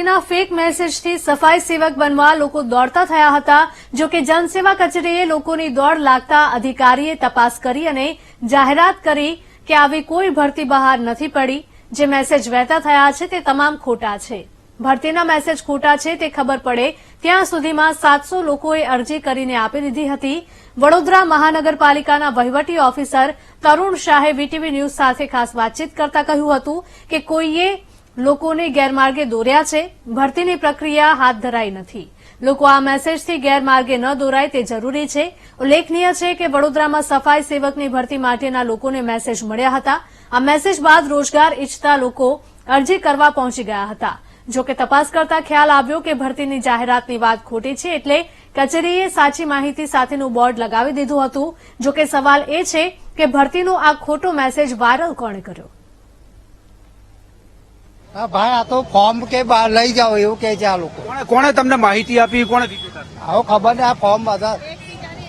ભરતીના fake મેસેજથી સફાઈ સેવક બનવા લોકો દોડતા થયા હતા। જો કે જનસેવા કચેરીએ લોકોની દોડ લાગતા અધિકારીએ તપાસ કરી અને જાહેરાત કરી કે આવી કોઈ ભરતી બહાર નથી પડી। જે મેસેજ વહેતા થયા છે તે તમામ ખોટા છે। ભરતીના મેસેજ ખોટા છે તે ખબર પડે ત્યાં સુધીમાં 700 લોકોએ અરજી કરીને આપી દીધી હતી। વડોદરા મહાનગરપાલિકાના વહીવટી ઓફિસર તરુણ શાહે વીટીવી ન્યૂઝ સાથે ખાસ વાતચીત કરતા કહ્યું હતું કે કોઈએ લોકોને ગેરમાર્ગે દોર્યા છે। ભરતીની પ્રક્રિયા હાથ ધરાઈ નથી। લોકો આ મેસેજથી ગેરમાર્ગે ન દોરાય તે જરૂરી છે। ઉલ્લેખનીય છે કે વડોદરામાં સફાઈ સેવકની ભરતી માટેના લોકોને મેસેજ મળ્યા હતા। આ મેસેજ બાદ રોજગાર ઇચ્છતા લોકો અરજી કરવા પહોંચી ગયા હતા। જો કે તપાસ કરતા ખ્યાલ આવ્યો કે ભરતીની જાહેરાતની વાત ખોટી છે એટલે કચેરીએ સાચી માહિતી સાથેનું બોર્ડ લગાવી દીધું હતું। જો કે સવાલ એ છે કે ભરતીનો આ ખોટો મેસેજ વાયરલ કોણે કર્યો? હા ભાઈ, આ તો ફોર્મ કે લઈ જાઓ એવું કે છે આ લોકો। કોણે તમને માહિતી આપી? કોણે દીધી? આવો ખબર ને, આ ફોર્મ બધા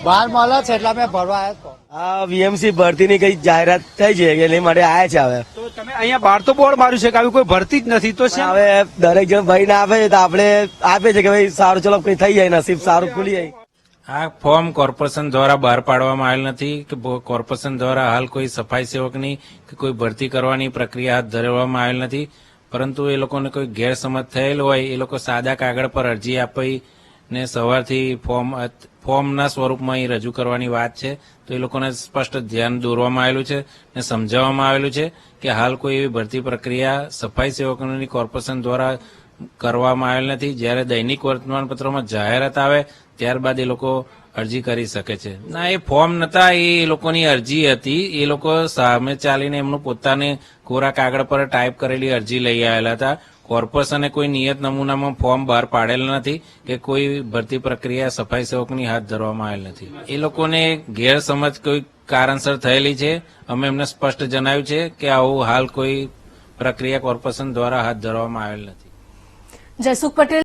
બહાર મળે છે એટલે મેં ભરવા આવ્યા। આ વીએમસી ભરતીની કઈ જાહેરાત થઈ છે એટલે માટે આયા છે। હવે તો તમે અહીંયા બહાર તો બોર્ડ માર્યું છે કે આવી કોઈ ભરતી જ નથી, તો હવે દરેક જણ ભાઈને આપે છે તો આપણે આપે છે કે ભાઈ સારું ચલો કઈ થઈ જાય, નસીબ સારું ખુલી જાય। આ ફોર્મ કોર્પોરેશન દ્વારા બહાર પાડવામાં આવેલ નથી કે કોર્પોરેશન દ્વારા હાલ કોઈ સફાઈ સેવકની કે કોઈ ભરતી કરવાની પ્રક્રિયા હાથ ધરવામાં આવેલ નથી, પરંતુ એ લોકોને કોઈ ગેરસમજ થયેલ હોય એ લોકો સાદા કાગળ પર અરજી આપીને સવારથી ફોર્મના સ્વરૂપમાં અહીં રજૂ કરવાની વાત છે। તો એ લોકોને સ્પષ્ટ ધ્યાન દોરવામાં આવેલું છે અને સમજાવવામાં આવેલું છે કે હાલ કોઈ એવી ભરતી પ્રક્રિયા સફાઈ સેવકોની કોર્પોરેશન દ્વારા કરવામાં આવેલ નથી। જ્યારે દૈનિક વર્તમાનપત્રોમાં જાહેરાત આવે ત્યારબાદ એ લોકો અરજી કરી શકે છે। ના, એ ફોર્મ નતા, એ લોકોની અરજી હતી। એ લોકો સામે ચાલીને એમનું પોતાને કોરા કાગળ પર ટાઈપ કરેલી અરજી લઈ આવેલા હતા। કોર્પોરેશને કોઈ નિયત નમૂનામાં ફોર્મ બહાર પાડેલ નથી કે કોઈ ભરતી પ્રક્રિયા સફાઈ સેવકની હાથ ધરવામાં આવેલ નથી। એ લોકોને ગેરસમજ કોઈ કારણસર થયેલી છે। અમે એમને સ્પષ્ટ જણાવ્યું છે કે આવું હાલ કોઈ પ્રક્રિયા કોર્પોરેશન દ્વારા હાથ ધરવામાં આવેલ નથી। જયસુખ પટેલ